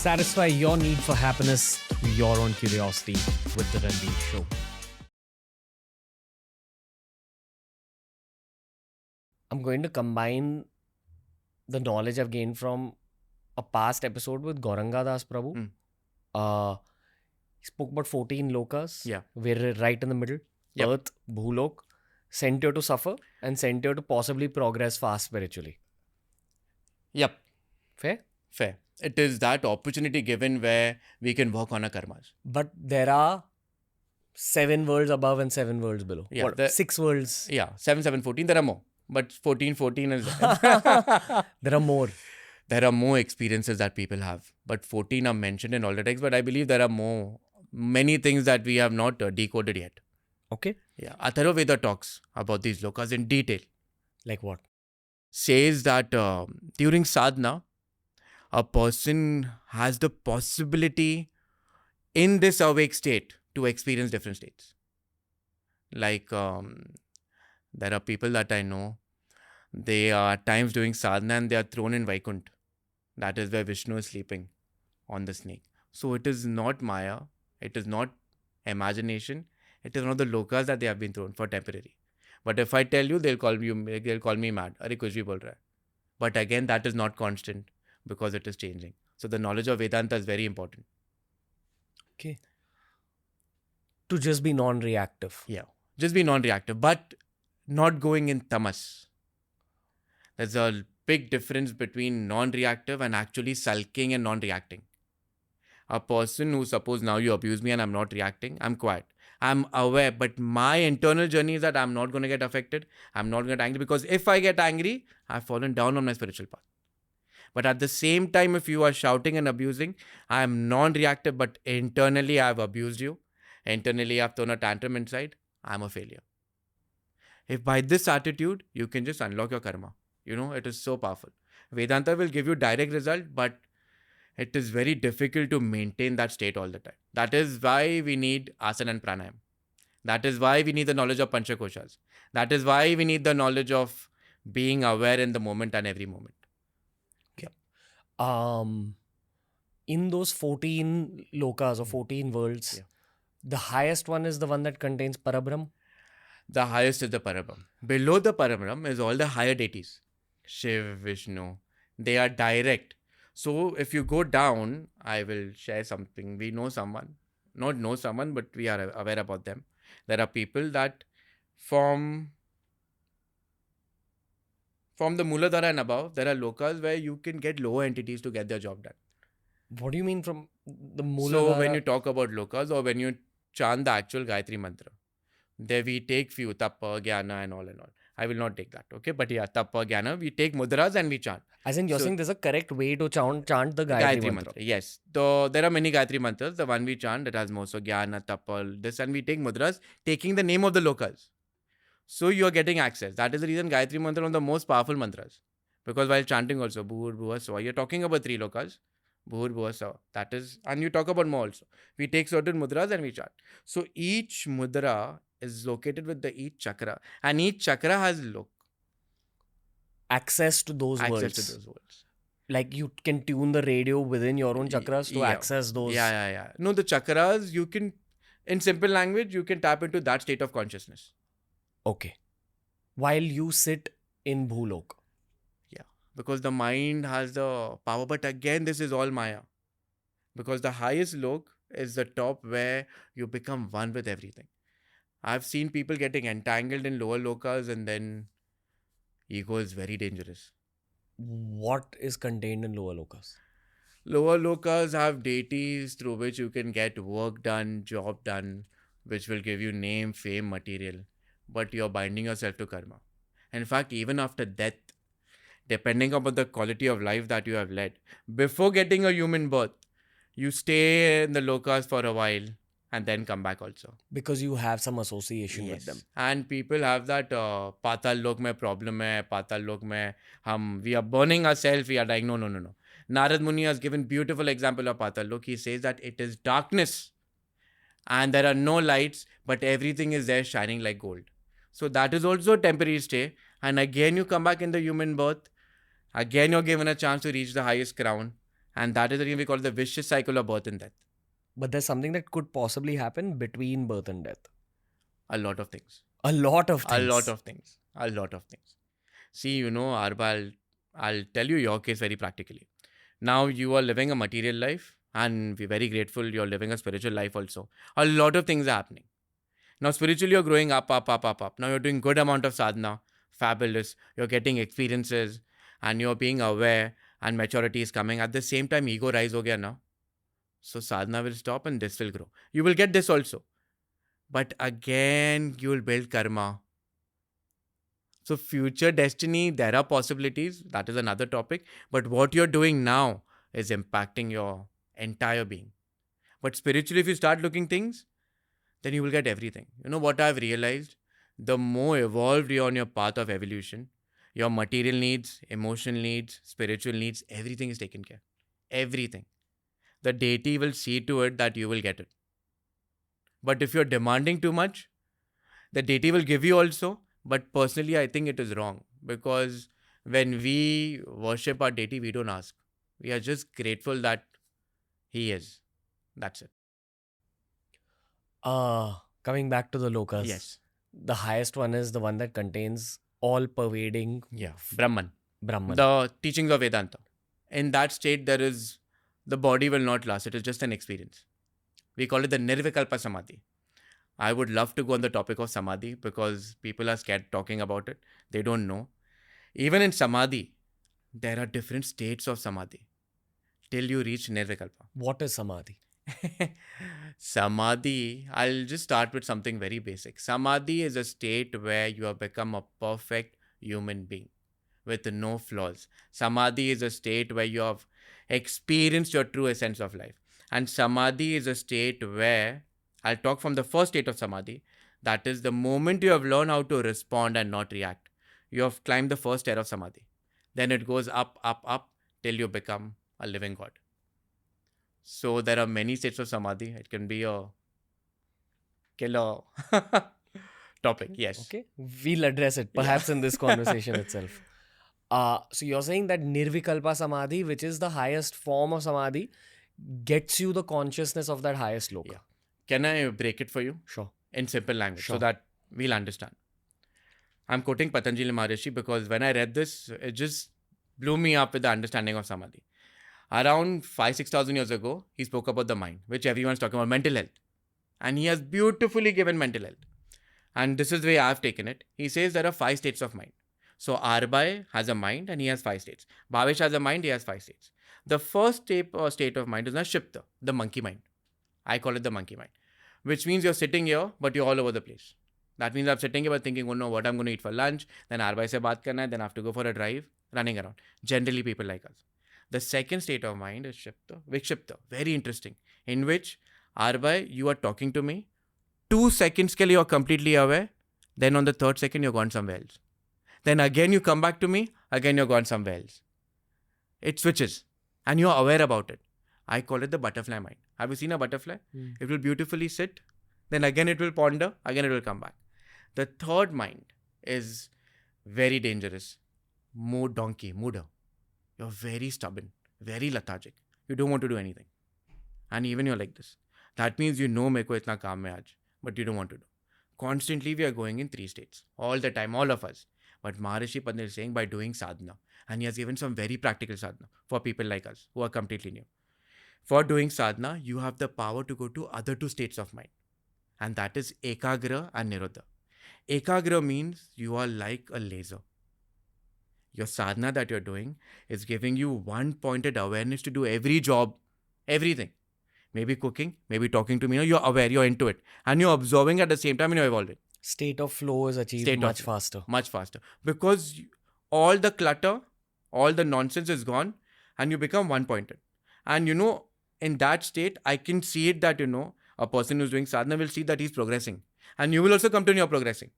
Satisfy your need for happiness through your own curiosity with the Ranveer Show. I'm going to combine the knowledge I've gained from a past episode with Gauranga Das Prabhu. He spoke about 14 lokas. Yeah. We're right in the middle. Yep. Earth, Bhulok, sent here to suffer and sent here to possibly progress fast spiritually. Yep. Fair? Fair. It is that opportunity given where we can work on our karmas. But there are 7 worlds above and 7 worlds below. Yeah, What, 6 worlds? Yeah, 7, 7, 14, there are more. But 14 is... There are more. There are more experiences that people have. But 14 are mentioned in all the texts. But I believe there are many things that we have not decoded yet. Okay. Yeah. Atharva Veda talks about these lokas in detail. Like what? Says that during sadhana, a person has the possibility in this awake state to experience different states. Like there are people that I know, they are at times doing sadhana and they are thrown in Vaikunt. That is where Vishnu is sleeping on the snake. So it is not Maya, it is not imagination, it is one of the lokas that they have been thrown for temporary. But if I tell you, they'll call me mad. Arey kuch bhi bol raha hai. But again, that is not constant because it is changing. So the knowledge of Vedanta is very important. Okay. To just be non-reactive. Yeah. Just be non-reactive, but not going in tamas. There's a big difference between non-reactive and actually sulking and non-reacting. A person who, suppose now you abuse me and I'm not reacting, I'm quiet. I'm aware, but my internal journey is that I'm not going to get affected. I'm not going to get angry because if I get angry, I've fallen down on my spiritual path. But at the same time, if you are shouting and abusing, I'm non-reactive, but internally I've abused you. Internally I've thrown a tantrum inside. I'm a failure. If by this attitude, you can just unlock your karma. You know, it is so powerful. Vedanta will give you direct result, but it is very difficult to maintain that state all the time. That is why we need asana and pranayam. That is why we need the knowledge of panchakoshas. That is why we need the knowledge of being aware in the moment and every moment. In those 14 lokas or 14 worlds, the highest one is the one that contains Parabrahm. The highest is the Parabrahm. Below the Parabrahm is all the higher deities. Shiv, Vishnu. They are direct. So if you go down, I will share something. We know someone. Not know someone, but we are aware about them. There are people that from the Muladhara and above, there are lokas where you can get lower entities to get their job done. What do you mean from the Muladhara? So when you talk about lokas or when you chant the actual Gayatri mantra, there we take few tapa, jnana and all. I will not take that, okay? But yeah, tapa, jnana, we take mudras and we chant. As in, you're saying there's a correct way to chant the Gayatri mantra. Yes. So there are many Gayatri mantras. The one we chant, it has more. So jnana, tapa, this, and we take mudras, taking the name of the lokas. So you are getting access. That is the reason Gayatri mantra is one of the most powerful mantras. Because while chanting also, Bhur, Bhuva, Swa, you're talking about 3 lokas. Bhur, Bhuva, Swa. That is, and you talk about more also. We take certain mudras and we chant. So each mudra is located with each chakra. And each chakra has access to those worlds. Like you can tune the radio within your own chakras to access those. Yeah. No, the chakras, you can, in simple language, you can tap into that state of consciousness. Okay. While you sit in Bhulok. Yeah. Because the mind has the power. But again, this is all Maya. Because the highest lok is the top where you become one with everything. I've seen people getting entangled in lower lokas and then ego is very dangerous. What is contained in lower lokas? Lower lokas have deities through which you can get work done, job done, which will give you name, fame, material. But you're binding yourself to karma. In fact, even after death, depending upon the quality of life that you have led, before getting a human birth, you stay in the lokas for a while and then come back also. Because you have some association with them. And people have that Patal Lok mein problem hai, Patal Lok mein we are burning ourselves, we are dying. No. Narad Muni has given beautiful example of Patal Lok. He says that it is darkness and there are no lights, but everything is there shining like gold. So that is also a temporary stay. And again, you come back in the human birth. Again, you're given a chance to reach the highest crown. And that is the reason we call it the vicious cycle of birth and death. But there's something that could possibly happen between birth and death. A lot of things. A lot of things. A lot of things. A lot of things. See, Arba, I'll tell you your case very practically. Now you are living a material life, and we're very grateful you're living a spiritual life also. A lot of things are happening. Now spiritually you're growing up. Now you're doing good amount of sadhana. Fabulous. You're getting experiences and you're being aware and maturity is coming. At the same time, ego rise ho gaya now. So sadhana will stop and this will grow. You will get this also. But again, you will build karma. So future destiny, there are possibilities. That is another topic. But what you're doing now is impacting your entire being. But spiritually, if you start looking things, then you will get everything. You know what I've realized? The more evolved you're on your path of evolution, your material needs, emotional needs, spiritual needs, everything is taken care. Everything. The deity will see to it that you will get it. But if you're demanding too much, the deity will give you also. But personally, I think it is wrong. Because when we worship our deity, we don't ask. We are just grateful that he is. That's it. Coming back to the Lokas. Yes. The highest one is the one that contains all pervading Brahman. Brahman. The teachings of Vedanta. In that state, the body will not last. It is just an experience. We call it the Nirvikalpa Samadhi. I would love to go on the topic of Samadhi because people are scared talking about it. They don't know. Even in Samadhi, there are different states of Samadhi till you reach Nirvikalpa. What is Samadhi? Samadhi, I'll just start with something very basic. Samadhi is a state where you have become a perfect human being with no flaws. Samadhi is a state where you have experienced your true essence of life. And Samadhi is a state where, I'll talk from the first state of Samadhi, that is the moment you have learned how to respond and not react. You have climbed the first stair of Samadhi. Then it goes up, up, up till you become a living God. So there are many states of Samadhi. It can be a killer topic. Yes. Okay. We'll address it perhaps in this conversation itself. So you're saying that Nirvikalpa Samadhi, which is the highest form of Samadhi, gets you the consciousness of that highest loka. Yeah. Can I break it for you? Sure. In simple language Sure. so that we'll understand. I'm quoting Patanjali Maharishi because when I read this, it just blew me up with the understanding of Samadhi. Around 5,000-6,000 years ago, he spoke about the mind, which everyone's talking about, mental health. And he has beautifully given mental health. And this is the way I've taken it. He says there are 5 states of mind. So Arbai has a mind and he has 5 states. Bhavesh has a mind, he has 5 states. The first state of mind is Shipta, the monkey mind. I call it the monkey mind. Which means you're sitting here, but you're all over the place. That means I'm sitting here but thinking, oh no, what I'm going to eat for lunch. Then Arbai se baat karna hai, then I have to go for a drive, running around. Generally people like us. The second state of mind is Shipta, Vikshipta, very interesting, in which, Arbai, you are talking to me, 2 seconds ke liye you're completely aware, then on the 3rd second you're gone somewhere else. Then again you come back to me, again you're gone somewhere else. It switches, and you're aware about it. I call it the butterfly mind. Have you seen a butterfly? It will beautifully sit, then again it will ponder, again it will come back. The third mind is very dangerous. Mooder. You're very stubborn, very lethargic. You don't want to do anything. And even you're like this. That means you know meko itna kaam hai aaj, but you don't want to do. Constantly we are going in 3 states. All the time, all of us. But Maharishi Pandit is saying by doing sadhana. And he has given some very practical sadhana for people like us who are completely new. For doing sadhana, you have the power to go to other 2 states of mind. And that is Ekagra and Nirodha. Ekagra means you are like a laser. Your sadhana that you're doing is giving you one pointed awareness to do every job, everything. Maybe cooking, maybe talking to me. You're aware, you're into it. And you're observing at the same time and you're evolving. State of flow is achieved much faster. Much faster. Because all the clutter, all the nonsense is gone and you become one pointed. And in that state, I can see it that, a person who's doing sadhana will see that he's progressing. And you will also come to know you're progressing.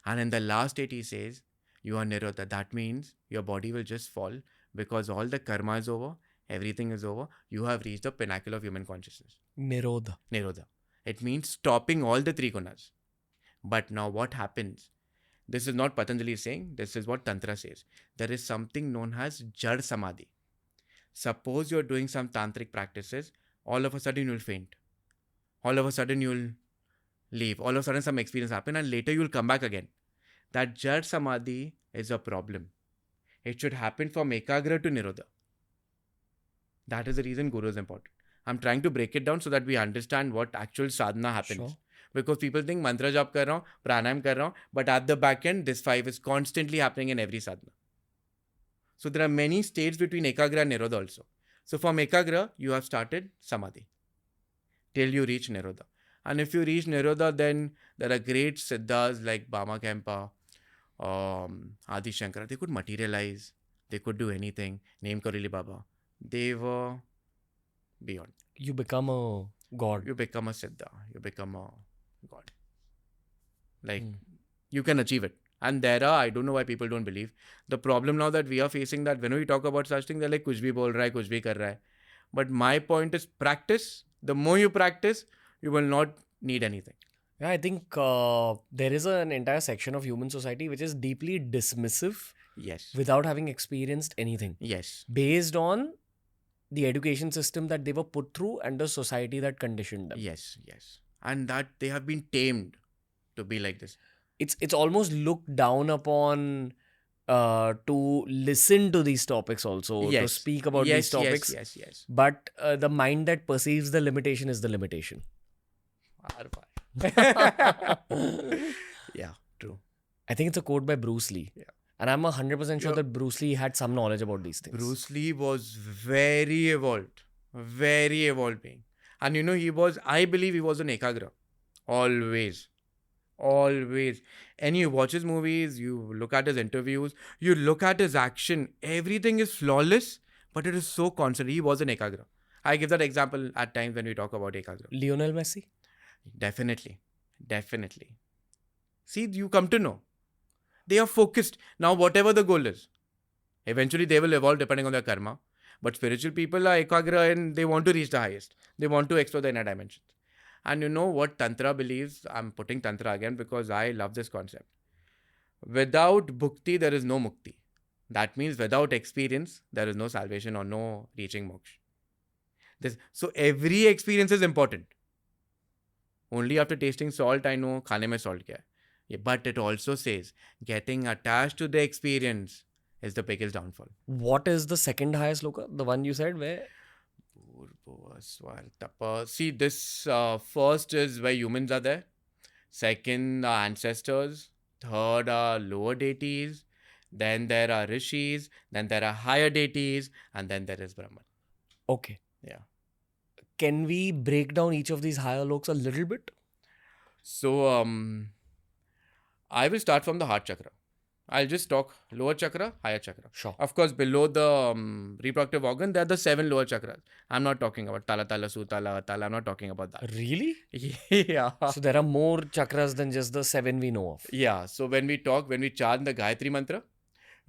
And in the last state, he says, you are Nirodha. That means your body will just fall because all the karma is over, everything is over. You have reached the pinnacle of human consciousness. Nirodha. It means stopping all the 3 gunas. But now what happens? This is not Patanjali saying, this is what Tantra says. There is something known as Jad Samadhi. Suppose you're doing some tantric practices, all of a sudden you'll faint. All of a sudden you'll leave. All of a sudden some experience happen and later you'll come back again. That Jad Samadhi is a problem. It should happen from Ekagra to Nirodha. That is the reason Guru is important. I'm trying to break it down so that we understand what actual sadhana happens. Sure. Because people think mantra jap kar raha hu, pranayam kar raha hu, but at the back end, this 5 is constantly happening in every sadhana. So there are many states between Ekagra and Nirodha also. So from Ekagra, you have started Samadhi till you reach Nirodha. And if you reach Nirodha, then there are great siddhas like Bama Kempa, Adi Shankara. They could materialize. They could do anything. Name Karili Baba. They were beyond. You become a god. You become a siddha. You become a god. Like, you can achieve it. And there are, I don't know why people don't believe. The problem now that we are facing that when we talk about such things, they're like, kuch bhi bol raha hai, kuch bhi kar raha hai. But my point is practice. The more you practice, you will not need anything. Yeah, I think there is an entire section of human society which is deeply dismissive Yes. without having experienced anything. Yes. Based on the education system that they were put through and the society that conditioned them. Yes. Yes. And that they have been tamed to be like this. It's almost looked down upon to listen to these topics also, to speak about these topics. Yes. But the mind that perceives the limitation is the limitation. Yeah, true. I think it's a quote by Bruce Lee. Yeah. And I'm 100% sure that Bruce Lee had some knowledge about these things. Bruce Lee was very evolved being. And you know, I believe he was an Ekagra. Always. And you watch his movies, you look at his interviews, you look at his action, everything is flawless, but it is so constant. He was an Ekagra. I give that example at times when we talk about Ekagra. Lionel Messi? Definitely. See, you come to know. They are focused. Now, whatever the goal is, eventually they will evolve depending on their karma. But spiritual people are Ekagra and they want to reach the highest. They want to explore the inner dimensions. And you know what Tantra believes? I'm putting Tantra again because I love this concept. Without bhukti, there is no mukti. That means without experience, there is no salvation or no reaching moksha. So every experience is important. Only after tasting salt, I know khane mein salt kya hai. But it also says getting attached to the experience is the biggest downfall. What is the second highest loka? The one you said where? See, this first is where humans are there. Second are ancestors. Third are lower deities. Then there are rishis. Then there are higher deities. And then there is Brahman. Okay. Yeah. Can we break down each of these higher lokas a little bit? So, I will start from the heart chakra. I'll just talk lower chakra, higher chakra. Sure. Of course, below the reproductive organ, there are the 7 lower chakras. I'm not talking about Tala, Sutala, Tala. I'm not talking about that. Really? Yeah. So there are more chakras than just the 7 we know of. Yeah. So when we chant the Gayatri mantra,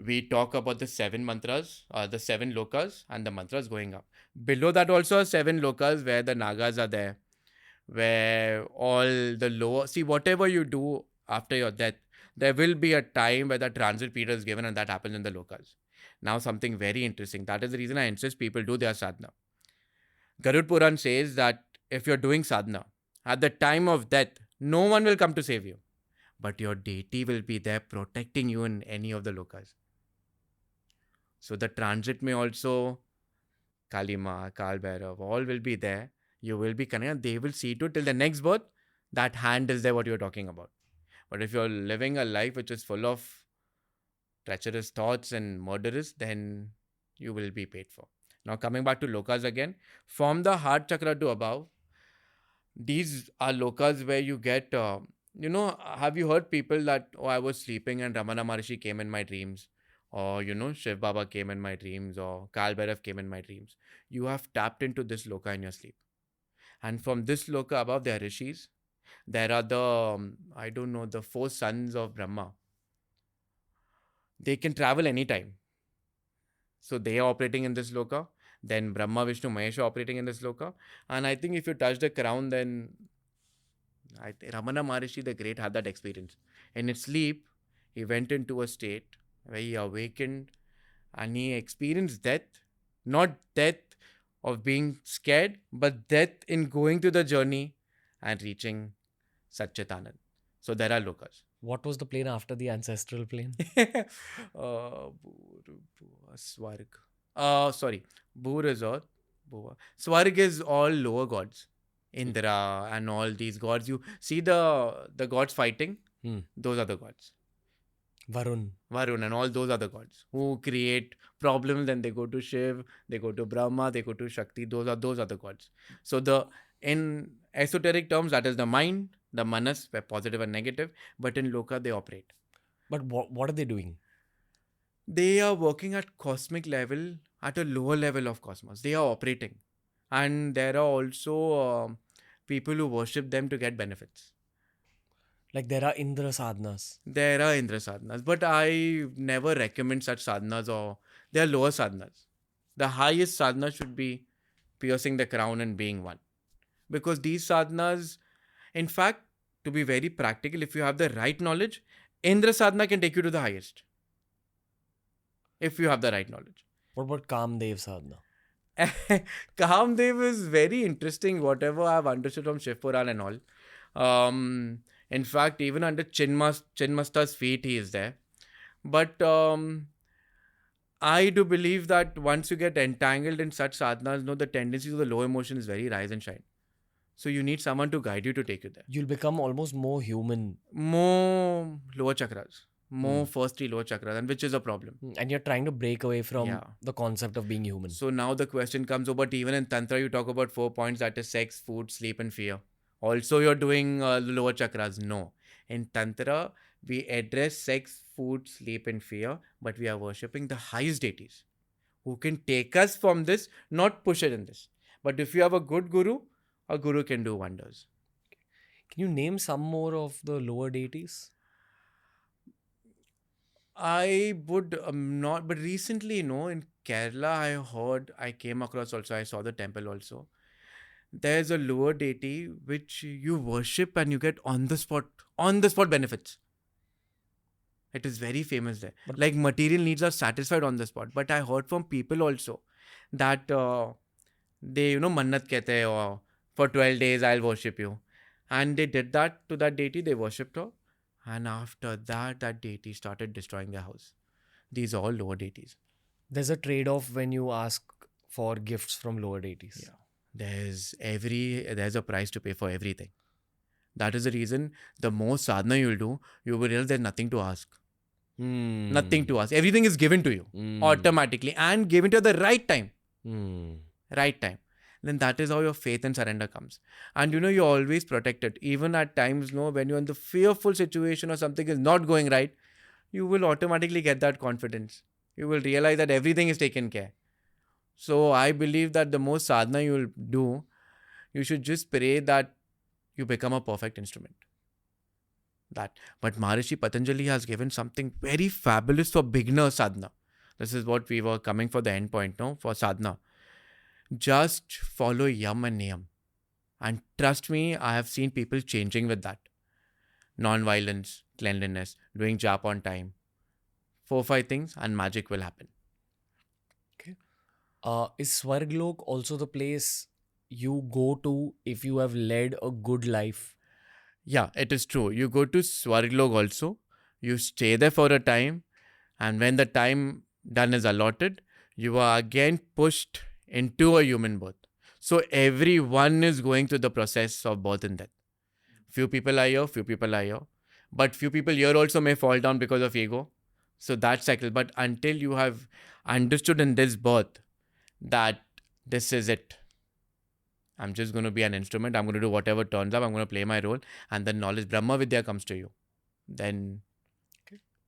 we talk about the 7 mantras, the 7 lokas and the mantras going up. Below that also are 7 lokas where the Nagas are there, where all the lower... See, whatever you do after your death, there will be a time where the transit period is given and that happens in the lokas. Now something very interesting. That is the reason I insist people do their sadhana. Garud Puran says that if you're doing sadhana, at the time of death, no one will come to save you. But your deity will be there protecting you in any of the lokas. So the transit may also, Kalima, Kal Bhairav, all will be there. You will be connected. They will see to till the next birth. That hand is there what you're talking about. But if you're living a life which is full of treacherous thoughts and murderous, then you will be paid for. Now coming back to lokas again, from the heart chakra to above, these are lokas where you get, have you heard people that, I was sleeping and Ramana Maharshi came in my dreams, or, Shiv Baba came in my dreams, or Kal Bhairav came in my dreams. You have tapped into this loka in your sleep. And from this loka above, there are rishis. There are the 4 sons of Brahma. They can travel anytime. So they are operating in this loka. Then Brahma, Vishnu, Mahesh are operating in this loka. And I think if you touch the crown, then Ramana Maharshi the Great had that experience. In his sleep, he went into a state where he awakened and he experienced death Not death of being scared, but death in going to the journey and reaching Satchitanand. So there are Lokas. What was the plane after the ancestral plane? Swarg. Sorry. Bhur is all. Swarg is all lower gods. Indra and all these gods. You see the gods fighting? Those are the gods. Varun and all those other gods who create problems. Then they go to Shiv, they go to Brahma, they go to Shakti. Those are the gods. So in esoteric terms, that is the mind, the manas, where positive and negative. But in Loka, they operate. But what are they doing? They are working at cosmic level, at a lower level of cosmos. They are operating. And there are also people who worship them to get benefits. Like there are Indra sadhanas. There are Indra sadhanas, but I never recommend such sadhanas, or they are lower sadhanas. The highest sadhana should be piercing the crown and being one. Because these sadhanas, in fact, to be very practical, if you have the right knowledge, Indra sadhana can take you to the highest. If you have the right knowledge. What about Kamdev sadhana? Kamdev is very interesting, whatever I've understood from Shiv Puran and all. In fact, even under Chinmasta's feet, he is there. But I do believe that once you get entangled in such sadhanas, the tendency to the low emotion is very rise and shine. So you need someone to guide you to take you there. You'll become almost more human. More lower chakras. More first three lower chakras, and which is a problem. And you're trying to break away from the concept of being human. So now the question comes, but even in Tantra, you talk about 4 points, that is sex, food, sleep, and fear. Also, you're doing lower chakras. No. In Tantra, we address sex, food, sleep, and fear, but we are worshipping the highest deities who can take us from this, not push it in this. But if you have a good guru, a guru can do wonders. Can you name some more of the lower deities? I would not, but recently, in Kerala, I came across also, I saw the temple also. There's a lower deity which you worship and you get on the spot benefits. It is very famous there. But like material needs are satisfied on the spot. But I heard from people also that they, mannat kehte hai, or for 12 days I'll worship you. And they did that to that deity, they worshipped her. And after that deity started destroying their house. These are all lower deities. There's a trade-off when you ask for gifts from lower deities. Yeah. There's a price to pay for everything. That is the reason the more sadhana you'll do, you will realize there's nothing to ask. Nothing to ask. Everything is given to you automatically and given to you at the right time. Right time. Then that is how your faith and surrender comes. And you're always protected. Even at times, when you're in the fearful situation or something is not going right, you will automatically get that confidence. You will realize that everything is taken care. So I believe that the more sadhana you will do, you should just pray that you become a perfect instrument. But Maharishi Patanjali has given something very fabulous for beginner sadhana. This is what we were coming for the end point, for sadhana. Just follow yam and niyam. And trust me, I have seen people changing with that. Non-violence, cleanliness, doing jap on time. 4-5 things and magic will happen. Okay. Is Swarglok also the place you go to if you have led a good life? Yeah, it is true. You go to Swarglok also. You stay there for a time. And when the time done is allotted, you are again pushed into a human birth. So everyone is going through the process of birth and death. Few people are here, few people are here. But few people here also may fall down because of ego. So that cycle. But until you have understood in this birth that this is it. I'm just going to be an instrument. I'm going to do whatever turns up. I'm going to play my role. And the knowledge, Brahma Vidya comes to you. Then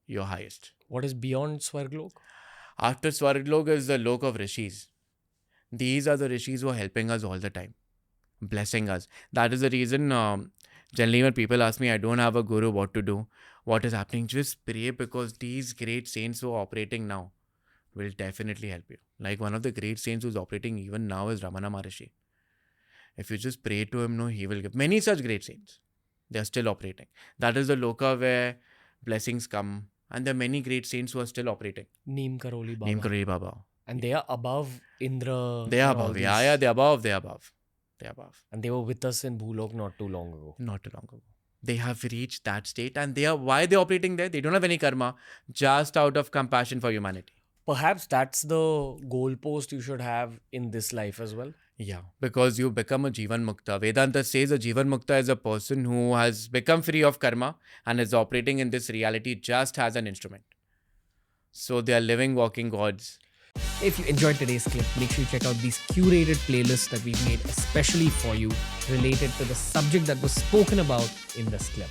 you're highest. What is beyond Swarglok? After Swarglok is the lok of rishis. These are the rishis who are helping us all the time. Blessing us. That is the reason generally when people ask me, I don't have a guru, what to do? What is happening? Just pray, because these great saints who are operating now will definitely help you. Like one of the great saints who's operating even now is Ramana Maharishi. If you just pray to him, he will give. Many such great saints. They are still operating. That is the loka where blessings come. And there are many great saints who are still operating. Neem Karoli Baba. Neem Karoli Baba. And they are above Indra. They are and all above. these- Yeah, they're above. They're above. They're above. And they were with us in Bhulok not too long ago. Not too long ago. They have reached that state, and why they're operating there? They don't have any karma, just out of compassion for humanity. Perhaps that's the goalpost you should have in this life as well. Yeah, because you become a Jivan Mukta. Vedanta says a Jivan Mukta is a person who has become free of karma and is operating in this reality just as an instrument. So they are living, walking gods. If you enjoyed today's clip, make sure you check out these curated playlists that we've made especially for you related to the subject that was spoken about in this clip.